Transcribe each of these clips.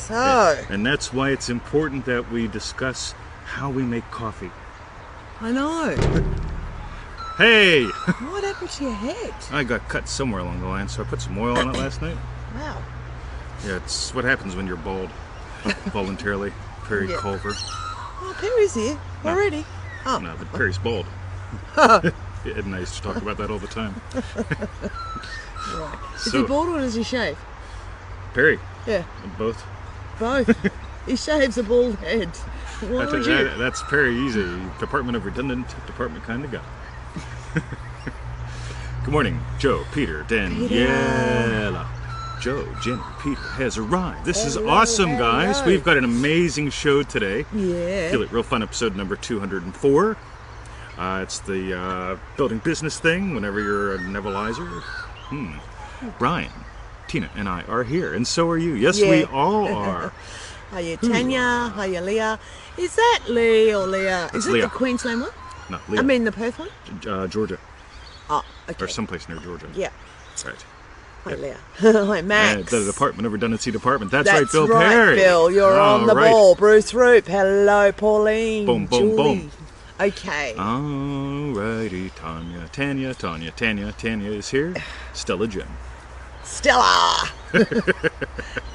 So. And that's why it's important that we discuss how we make coffee. I know. Hey! What happened to your head? I got cut somewhere along the line, so I put some oil on it last night. Wow. Yeah, it's what happens when you're bald. Voluntarily. Perry Culver. Oh, Perry's here already. Oh. No, but Perry's bald. Ed and I used to talk about that all the time. Right. Is he bald or does he shave? Perry? Yeah. Both. Both. He shaves a bald head. Why would you? That's Perry. He's a Department of Redundant Department kind of guy. Good morning, Joe, Peter, Daniela. Joe, Jenny, Peter has arrived. This is awesome, guys. We've got an amazing show today. Yeah. Feel it real fun episode number 204. It's the building business thing whenever you're a Neville'izer. Brian, Tina, and I are here, and so are you. Yes, we all are. Hiya, Tanya. Hiya, Leah. Is that Lee or Leah? Is it Leah. the Queensland one? No, Leah. I mean the Perth one? Georgia. Oh, okay. Or someplace near Georgia. Yeah. Right. Hi, Leah. Hi, Max. The Department of Redundancy Department. That's That's right, Bill right, Perry. Bill. You're on the ball. Bruce Roop. Hello, Pauline. Boom, boom, Julie. boom. Okay. Alrighty, Tanya is here. Stella Jim. Stella!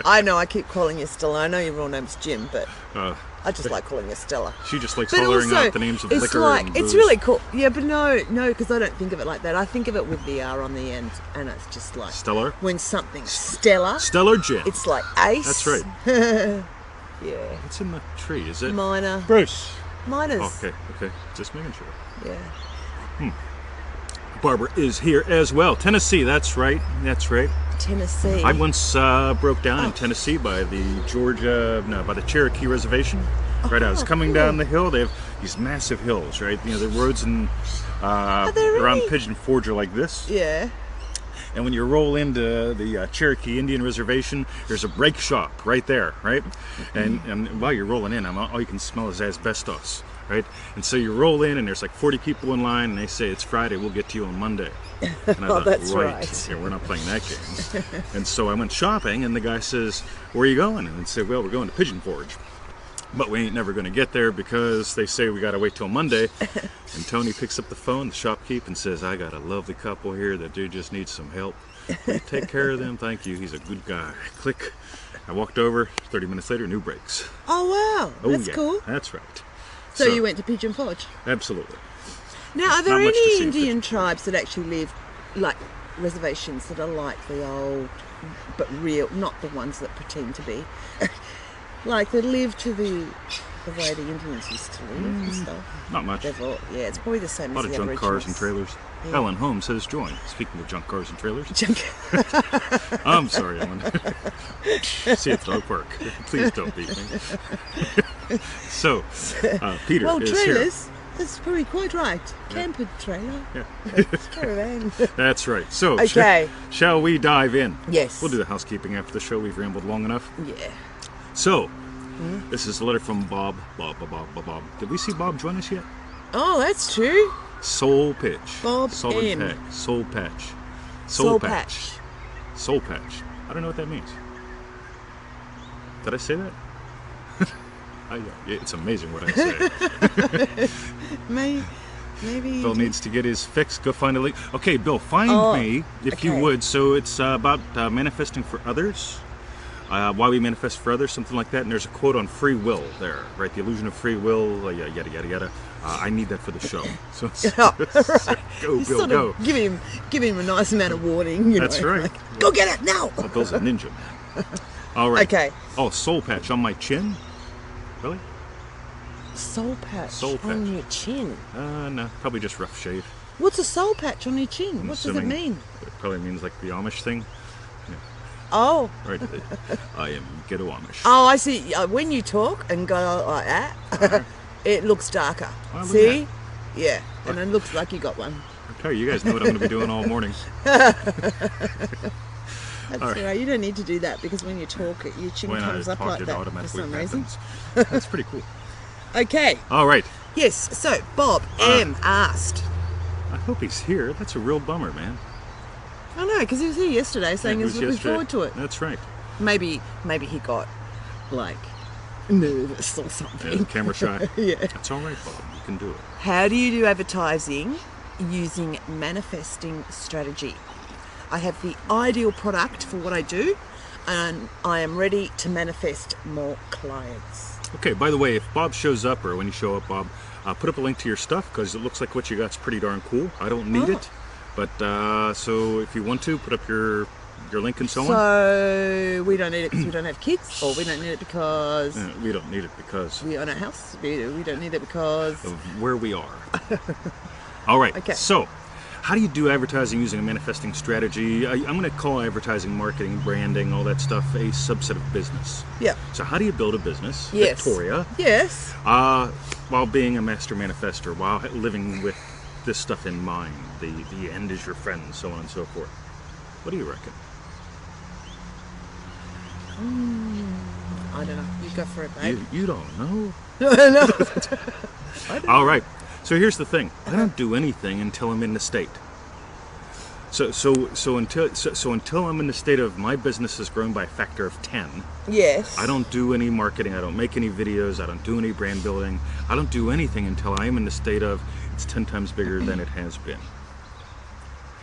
I know, I keep calling you Stella. I know your real name's Jim, but I just like calling you Stella. She just likes But hollering also, out the names of it's liquor like, and it's booze. really cool. Yeah, but no, because I don't think of it like that. I think of it with the R on the end, and it's just like... Stellar? When something's stellar, Stellar Jim. it's like ace. That's right. Yeah. What's in the tree? Is it? Minor. Bruce. Minors. Okay. Just making sure. Yeah. Barbara is here as well. Tennessee, that's right. Tennessee. I once broke down in Tennessee by the by the Cherokee Reservation. Right, I was coming down the hill. They have these massive hills, right? You know, the roads in around Pigeon Forge are like this. Yeah. And when you roll into the Cherokee Indian Reservation, there's a brake shop right there, right? And while you're rolling in, all you can smell is asbestos, right? And so you roll in, and there's like 40 people in line, and they say, it's Friday, we'll get to you on Monday. And I thought, that's right. Yeah, we're not playing that game. And so I went shopping, and the guy says, where are you going? And I said, well, we're going to Pigeon Forge. But we ain't never going to get there because they say we got to wait till Monday. And Tony picks up the phone, the shopkeep, and says, I got a lovely couple here that do just need some help. Will you take care of them? Thank you. He's a good guy. Click. I walked over. 30 minutes later, new brakes. Oh, wow. That's cool. That's right. So you went to Pigeon Forge? Absolutely. Now, are there Not much to any see in Indian tribes that actually live, like reservations that are like the old, but real, not the ones that pretend to be, like that live to the way the Indians used to live and stuff? Not much. Yeah, it's probably the same A lot as of the junk cars and Aboriginals. trailers. Yeah. Ellen Holmes says join. Speaking of junk cars and trailers. Junk. I'm sorry, Ellen. See you at the dog park. Please don't beat me. So, Peter Well, is trailers. here. That's probably quite right. Camper trailer. Yeah. Caravan. That's right. So, Okay. shall we dive in? Yes. We'll do the housekeeping after the show. We've rambled long enough. Yeah. So, this is a letter from Bob. Bob. Did we see Bob join us yet? Oh, that's true. Soul Pitch. Bob Solid M. Peg. Soul Patch. Soul Patch. Soul Patch. I don't know what that means. Did I say that? It's amazing what I say. Maybe. Bill needs to get his fix. Go find a link. Okay, Bill, find me, if you okay. would. So it's about manifesting for others. Why we manifest for others, something like that. And there's a quote on free will there, right? The illusion of free will, yada, yada, yada. I need that for the show. So, Right. Go, You Bill, sort go. of give him a nice amount of warning. You That's know, right. like, go get it now. Well, Bill's a ninja. All right. Okay. Oh, soul patch on my chin? Really? Soul patch, Soul patch. on your chin. No, probably just rough shave. What's a soul patch on your chin? I'm What does it assuming mean? It probably means like the Amish thing. Oh. Right. I am ghetto Amish. Oh, I see. When you talk and go like that, it looks darker. Well, look See? at Yeah. And it looks like you got one. I tell you, you guys know what I'm going to be doing all morning. That's all right. You don't need to do that because when you talk, your chin When I comes up talk, like it that for automatically some reason. happens. That's pretty cool. Okay. All right. Yes. So Bob M asked. I hope he's here. That's a real bummer, man. I know, because he was here yesterday saying Yeah, he was it looking yesterday. forward to it. That's right. Maybe he got like nervous or something. Camera shy. Yeah. That's all right, Bob. You can do it. How do you do advertising using manifesting strategy? I have the ideal product for what I do, and I am ready to manifest more clients. Okay, by the way, if Bob shows up, or when you show up, Bob, put up a link to your stuff, because it looks like what you got's pretty darn cool. I don't need it, but so if you want to, put up your link and so on. So we don't need it because we don't have kids, or we don't need it because We don't need it because we own a house. We don't need it because of where we are. All right, Okay. So how do you do advertising using a manifesting strategy? I'm going to call advertising, marketing, branding, all that stuff a subset of business. Yeah. So how do you build a business, Yes. Victoria, Yes. while being a master manifester, while living with this stuff in mind, the end is your friend, so on and so forth? What do you reckon? I don't know. You go for it, babe. You don't know? No. All right. So here's the thing. I don't do anything until I'm in the state. So until I'm in the state of my business has grown by a factor of 10, Yes. I don't do any marketing. I don't make any videos. I don't do any brand building. I don't do anything until I am in the state of it's 10 times bigger than it has been.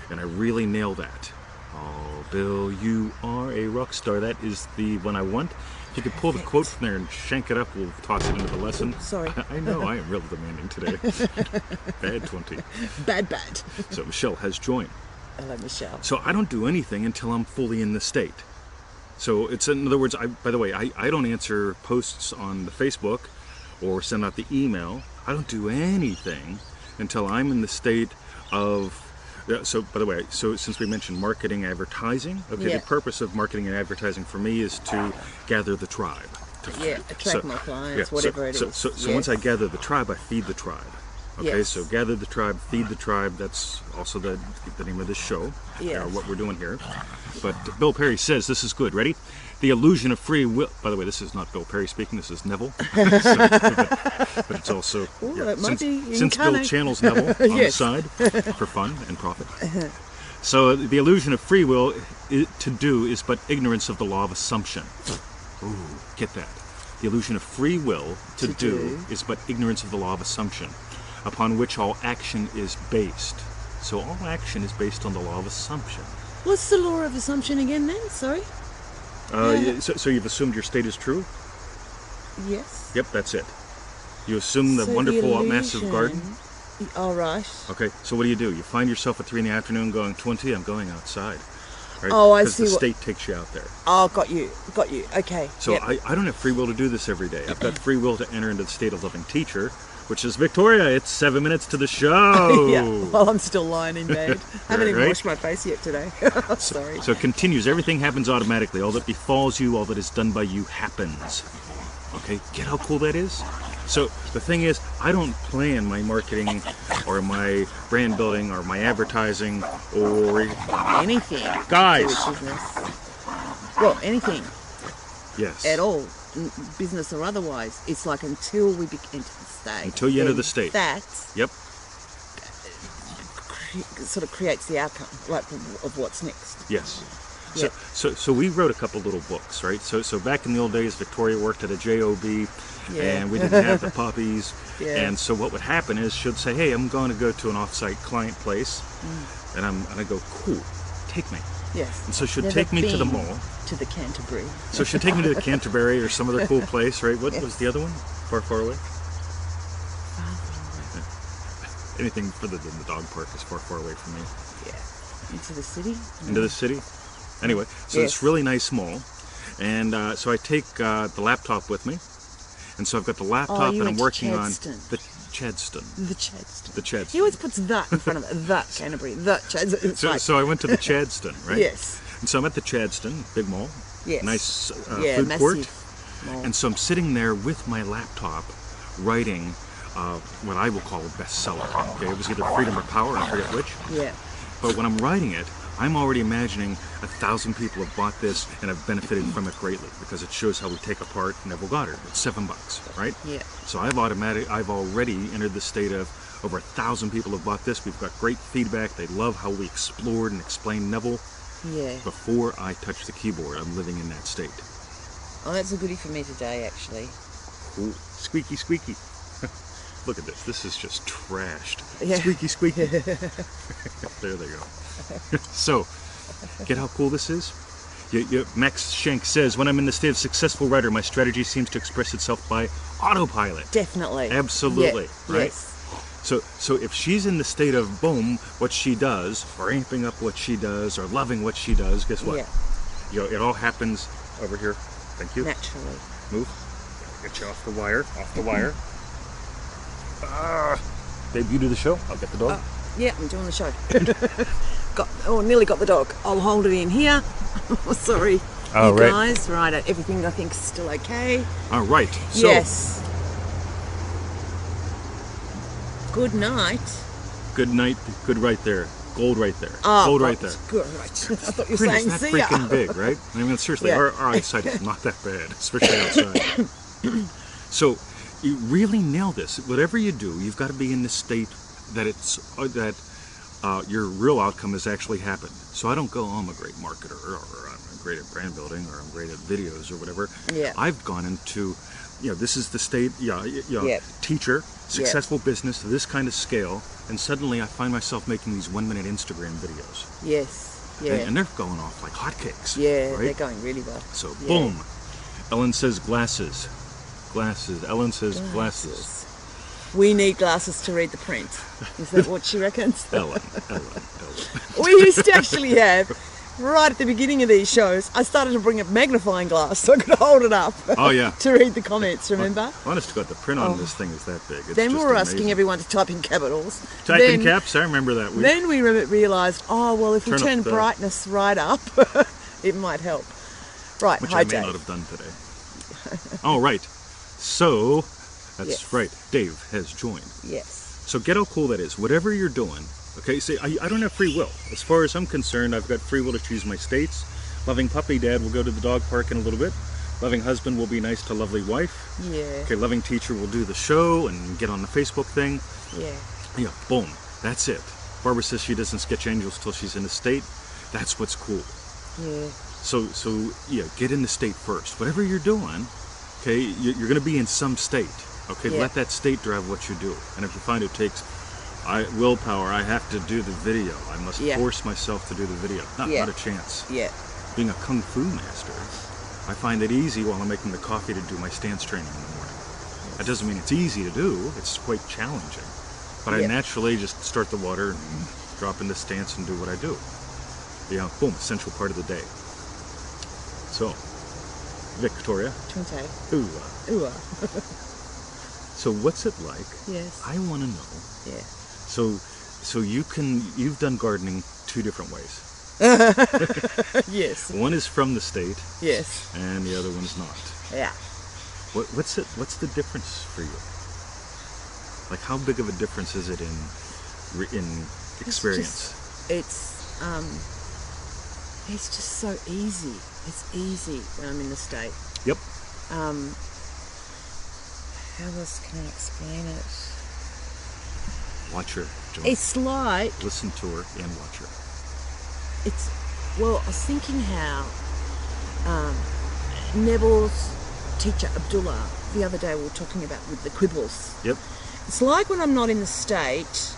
And I really nail that. Oh, Bill, you are a rock star. That is the one I want. If you could pull the quote from there and shank it up, we'll toss it into the lesson. Sorry. I know, I am real demanding today. Bad 20. Bad. So Michelle has joined. Hello, Michelle. So I don't do anything until I'm fully in the state. So it's, in other words, by the way, I don't answer posts on the Facebook or send out the email. I don't do anything until I'm in the state of. So, by the way, so since we mentioned marketing, advertising, okay, Yeah. the purpose of marketing and advertising for me is to gather the tribe. Attract my clients, whatever it is. So once I gather the tribe, I feed the tribe. Okay, Yes. so gather the tribe, feed the tribe. That's also the name of this show, Yes. what we're doing here. But Bill Perry says, this is good. Ready? The illusion of free will. By the way, this is not Bill Perry speaking. This is Neville. But it's also it might be since Bill incarnate. channels Neville on Yes. the side for fun and profit. So the illusion of free will to do is but ignorance of the law of assumption. Ooh, get that. The illusion of free will to do is but ignorance of the law of assumption, upon which all action is based. So all action is based on the law of assumption. What's the law of assumption again then? Sorry? So you've assumed your state is true? Yes. Yep, that's it. You assume the So wonderful, massive garden? All right. Okay, so what do? You find yourself at 3 in the afternoon going, 20, I'm going outside. Right? Oh, I 'Cause see the what- state takes you out there. Oh, got you. Okay. So Yep. I don't have free will to do this every day. I've got free will to enter into the state of living teacher, which is Victoria. It's 7 minutes to the show. Yeah, well, I'm still lying in bed. Haven't even Right? washed my face yet today. Sorry. So it continues. Everything happens automatically. All that befalls you, all that is done by you happens. Okay, get how cool that is? So the thing is, I don't plan my marketing or my brand building or my advertising or Anything. Guys. To do with business. Well, anything yes. at all, business or otherwise. It's like until we enter the state. Until you enter then the state. That Yep. sort of creates the outcome, like of what's next. Yes. Yep. So we wrote a couple little books, right? So back in the old days, Victoria worked at a JOB, Yeah. and we didn't have the puppies. Yeah. And so what would happen is she'd say, hey, I'm going to go to an off-site client place, and I go, cool, take me. Yes. And so she'd Never take me to the been mall. To the Canterbury. So she'd take me to the Canterbury or some other cool place, right? What was the other one? Far, far away? Anything further than the dog park is far, far away from me. Yeah. Into the city. Into the city. Anyway, so Yes. it's really nice mall, and so I take the laptop with me, and so I've got the laptop you and I'm went to working on Chadston. the Chadston. The Chadston. The Chadston. He always puts that in front of it. That Canterbury. That Chadston. It's like, So I went to the Chadston, right? Yes. And so I'm at the Chadston, big mall, Yes. nice Yeah, food massive court, mall. and so I'm sitting there with my laptop, writing what I will call a bestseller. Okay, it was either Freedom or Power, I forget which. Yeah. But when I'm writing it, I'm already imagining 1,000 people have bought this and have benefited from it greatly because it shows how we take apart Neville Goddard. It's $7, right? Yeah. So I've already entered the state of over 1,000 people have bought this. We've got great feedback. They love how we explored and explained Neville. Yeah. Before I touch the keyboard, I'm living in that state. Oh, that's a goodie for me today, actually. Ooh, squeaky, squeaky. Look at this. This is just trashed. Yeah. Squeaky, squeaky. There they go. So, get how cool this is? Max Schenk says, when I'm in the state of successful writer, my strategy seems to express itself by autopilot. Definitely. Absolutely. Yeah. Right? Yes. So if she's in the state of boom, what she does, or amping up what she does, or loving what she does, guess what? Yeah. It all happens over here. Thank you. Naturally. Move. Get you off the wire. Off the wire. Debut to the show. I'll get the dog. Yeah, I'm doing the show. Nearly got the dog. I'll hold it in here. Sorry, Oh, you right. guys. Right, everything I think is still okay. All right. So, Yes. Good night. good night. Good right there. Gold right there. Oh, Gold right there. Good, right. I thought you were Print saying is that see ya. freaking big, right? I mean, seriously, Yeah. our eyesight is not that bad, especially outside. So, you really nail this. Whatever you do, you've got to be in the state that your real outcome has actually happened. So I don't go, oh, I'm a great marketer, or I'm great at brand building, or I'm great at videos, or whatever. Yeah. I've gone into, this is the state, Yeah. teacher, successful business to this kind of scale, and suddenly I find myself making these 1-minute Instagram videos. Yes. Yeah. And they're going off like hotcakes. Yeah, right? they're going really well. So, Yeah. boom. Ellen says glasses. Glasses. Ellen says glasses. We need glasses to read the print. Is that what she reckons? Ellen. We used to actually have, right at the beginning of these shows, I started to bring a magnifying glass so I could hold it up Oh, yeah. to read the comments, remember? Honest to God, the print on this thing is that big. It's Then we just were amazing. asking everyone to type in capitals. Type in caps, I remember that. Then we realised, if we Turn up turn the- brightness right up, it might help. Right, Which hi I may Dave. not have done today. All right. So, that's Yes. right. Dave has joined. Yes. So get how cool that is. Whatever you're doing, okay, see, I don't have free will. As far as I'm concerned, I've got free will to choose my states. Loving puppy dad will go to the dog park in a little bit. Loving husband will be nice to lovely wife. Yeah. Okay, loving teacher will do the show and get on the Facebook thing. Yeah. Yeah, boom. That's it. Barbara says she doesn't sketch angels till she's in the state. That's what's cool. Yeah. So get in the state first. Whatever you're doing, okay, you're going to be in some state. Okay, Yeah. let that state drive what you do. And if you find it takes willpower, I have to do the video. I must Yeah. force myself to do the video. Not a chance. Yeah. Being a kung fu master, I find it easy while I'm making the coffee to do my stance training in the morning. That doesn't mean it's easy to do. It's quite challenging. But I Yeah. naturally just start the water and drop in the stance and do what I do. Boom, essential part of the day. So, Victoria. Twente. Ooh. Ooh. So what's it like? Yes. I want to know. Yeah. So you've done gardening 2 different ways. Yes. One is from the state, Yes. and the other one's not. Yeah. What's the difference for you? Like, how big of a difference is it in experience? It's just so easy. It's easy when I'm in the state. Yep. How else can I explain it? Watch her. Joan. It's like Listen to her and watch her. I was thinking how Neville's teacher Abdullah the other day we were talking about with the quibbles. Yep. It's like when I'm not in the state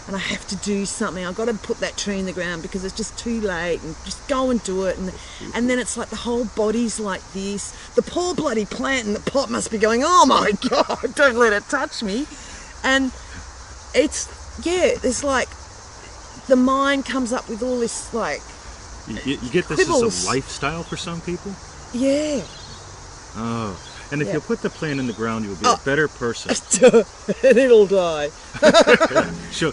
and I have to do something, I've got to put that tree in the ground because it's just too late and just go and do it. And then it's like the whole body's like this. The poor bloody plant in the pot must be going, oh my God, don't let it touch me. And it's like the mind comes up with all this like, You get this quibbles. as a lifestyle for some people? yeah. Oh. And if Yeah. you put the plant in the ground, you'll be a better person. And it'll die.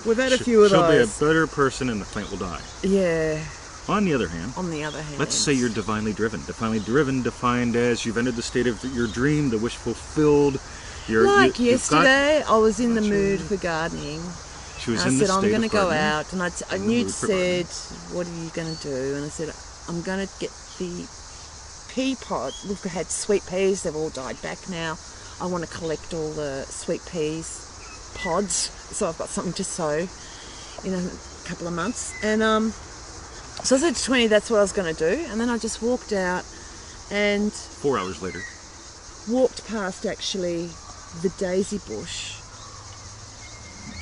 We've had a few of She'll be a those. better person and the plant will die. Yeah. On the other hand, On the other hand. let's say you're divinely driven. Divinely driven defined as you've entered the state of your dream, the wish fulfilled. Like you've got- yesterday, I was in the mood for gardening. She was And in I the said, I'm state going to of go gardening. out. And In the Newt mood for said, what are you going to do? And I said, I'm going to get the pea pod. We've had sweet peas. They've all died back now. I want to collect all the sweet peas pods. So I've got something to sow in a couple of months. And so I said to 20, that's what I was going to do. And then I just walked out and 4 hours later. walked past actually the daisy bush,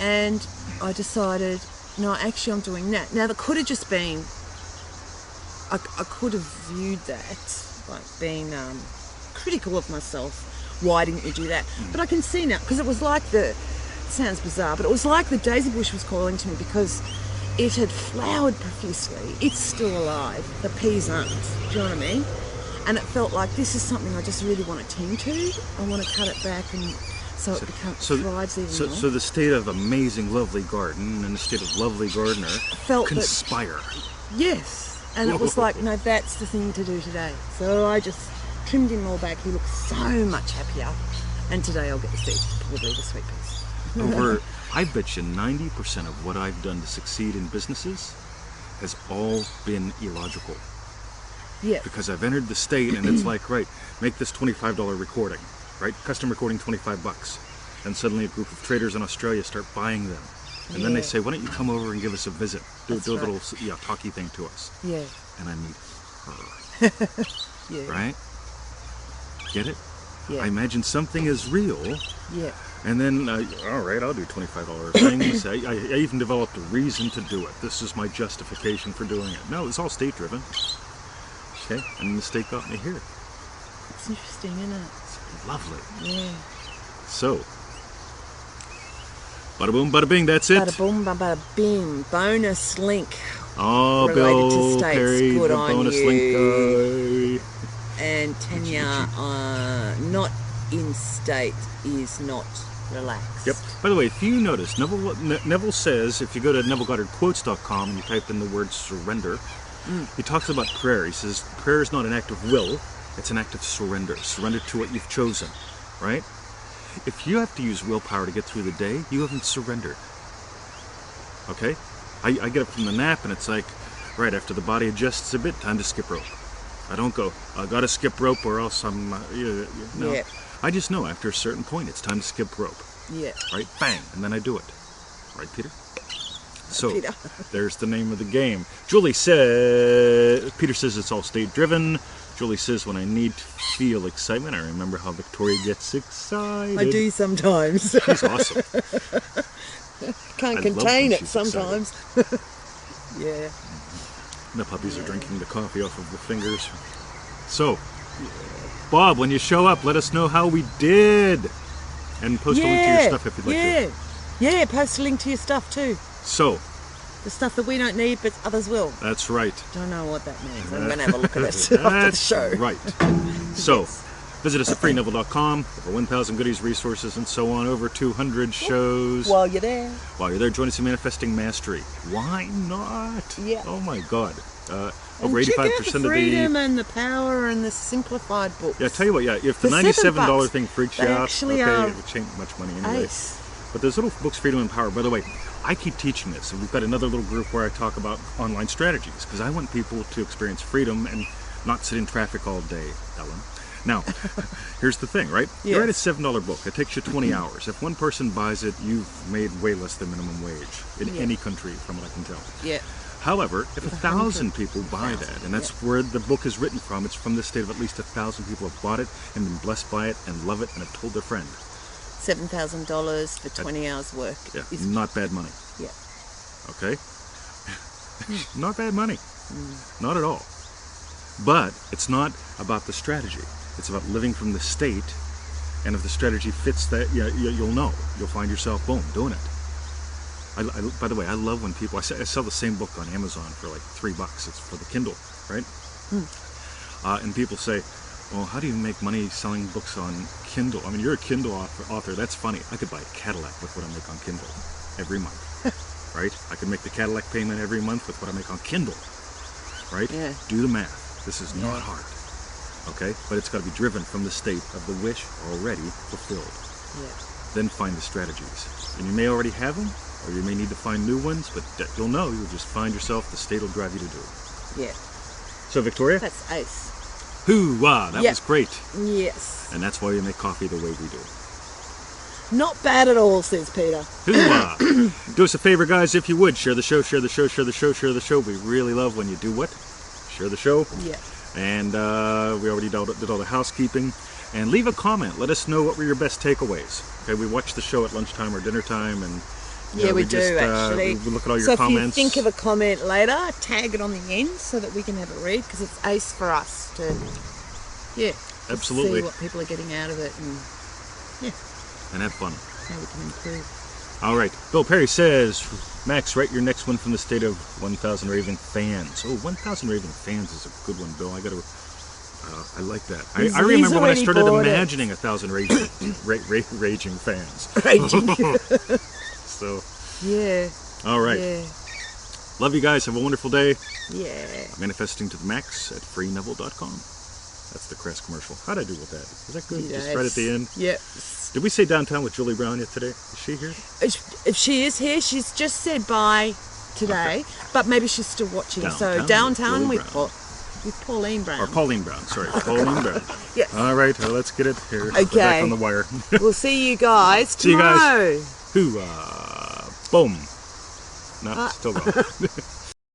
and I decided, no, actually I'm doing that. Now, that could have just been, I could have viewed that like being critical of myself. Why didn't you do that? But I can see now, because it was like it sounds bizarre, but it was like the daisy bush was calling to me, because it had flowered profusely. It's still alive. The peas aren't. Do you know what I mean? And it felt like this is something I just really want to tend to. I want to cut it back, and so it thrives even more. So the state of amazing, lovely garden and the state of lovely gardener Felt conspire. Yes. And it was like, no, that's the thing to do today. So I just trimmed him all back. He looked so much happier. And today I'll get the seed, probably the sweet peas. I bet you 90% of what I've done to succeed in businesses has all been illogical. Yeah. Because I've entered the state and it's like, right, make this $25 recording, right? Custom recording, $25. And suddenly a group of traders in Australia start buying them. And then they say, why don't you come over and give us a visit? Do a little talky thing to us. Yeah. And I meet her. Yeah. Right? Get it? Yeah. I imagine something is real. Yeah. And then, all right, I'll do $25 things. I even developed a reason to do it. This is my justification for doing it. No, it's all state-driven. Okay? And the state got me here. It's interesting, isn't it? It's lovely. Yeah. So, bada boom, bada bing, that's it. Bada boom, bada bing. Bonus link. Oh, related Bill to states. Perry, Good the on bonus you. link guy. And Tanya, not in state is not relaxed. Yep. By the way, if you notice, Neville says, if you go to NevilleGoddardQuotes.com and you type in the word surrender, he talks about prayer. He says prayer is not an act of will, it's an act of surrender. Surrender to what you've chosen, right? If you have to use willpower to get through the day, you haven't surrendered. Okay? I get up from the nap and it's like, right after the body adjusts a bit, time to skip rope. I don't go, I gotta skip rope or else I'm, no. Yeah. I just know after a certain point it's time to skip rope. Yeah. Right? Bang! And then I do it. Right, Peter? So, Peter. there's the name of the game. Julie says, Peter says it's all state-driven. Julie says, when I need to feel excitement, I remember how Victoria gets excited. I do sometimes. She's awesome. Can't I love contain when it she's sometimes. Yeah. The puppies are drinking the coffee off of the fingers. So, Bob, when you show up, let us know how we did. And post a link to your stuff if you'd like to. Yeah, post a link to your stuff too. So, The stuff that we don't need, but others will. that's right. Don't know what that means. I'm going to have a look at it after the That's show. right. So, visit us at freeneville.com. Over 1,000 goodies, resources, and so on. Over 200 shows. While you're there. While you're there, join us in Manifesting Mastery. Why not? Yeah. Oh my God. And Over 85% check out of the the... Freedom and the Power and the Simplified books. Yeah, I tell you what, if the For $97 $7 thing freaks they you out, actually okay, are which ain't much money anyway. Ace. But those little books, Freedom and Power, by the way, I keep teaching this, and we've got another little group where I talk about online strategies, because I want people to experience freedom and not sit in traffic all day, Ellen. Now, here's the thing, right? Yes. You write a $7 book. It takes you 20 hours. If one person buys it, you've made way less than minimum wage in any country, from what I can tell. Yeah. However, if 1,000 people buy that, and that's where the book is written from, it's from the state of at least 1,000 people have bought it and been blessed by it and love it and have told their friend. $7,000 for 20 hours work. Yeah, is not bad money. Yeah. Okay? Not bad money. Not at all. But it's not about the strategy. It's about living from the state, and if the strategy fits that, you'll know. You'll find yourself, boom, doing it. By the way, I love when people, I sell the same book on Amazon for like $3. It's for the Kindle, right? And people say, well, how do you make money selling books on Kindle? I mean, you're a Kindle author. That's funny. I could buy a Cadillac with what I make on Kindle every month, right? I could make the Cadillac payment every month with what I make on Kindle, right? Yeah. Do the math. This is not hard, okay? But it's got to be driven from the state of the wish already fulfilled. Yeah. Then find the strategies. And you may already have them, or you may need to find new ones, but you'll know. You'll just find yourself. The state will drive you to do it. Yeah. So, Victoria? That's ace. Hoo-wah! That was great. Yes. And that's why we make coffee the way we do. Not bad at all, says Peter. Hoo-wah! Do us a favor, guys, if you would. Share the show, share the show, share the show, share the show. We really love when you do what? Share the show. Yeah. And we already did all the housekeeping. And leave a comment. Let us know what were your best takeaways. Okay, we watch the show at lunchtime or dinner time, and we do actually. We look at all your so comments. So if you think of a comment later, tag it on the end so that we can have it read, because it's ace for us to, absolutely, see what people are getting out of it, and and have fun. How we can improve. All right, Bill Perry says, Max, write your next one from the state of 1,000 raving fans. Oh, 1,000 raving fans is a good one, Bill. I like that. I remember when I started imagining 1,000 raging fans. Raging. So. Yeah. All right. Yeah. Love you guys. Have a wonderful day. Yeah. Manifesting to the max at freeneville.com. That's the Crest commercial. How'd I do with that? Is that good? Yes. Just right at the end? Yep. Did we say downtown with Julie Brown yet today? Is she here? If she is here, she's just said bye today, but maybe she's still watching. Downtown with Pauline Brown. Or Pauline Brown, sorry. Pauline Brown. Yes. All right, well, let's get it here. Okay. We're back on the wire. We'll see you guys tomorrow. See you guys. Boom. No, still gone.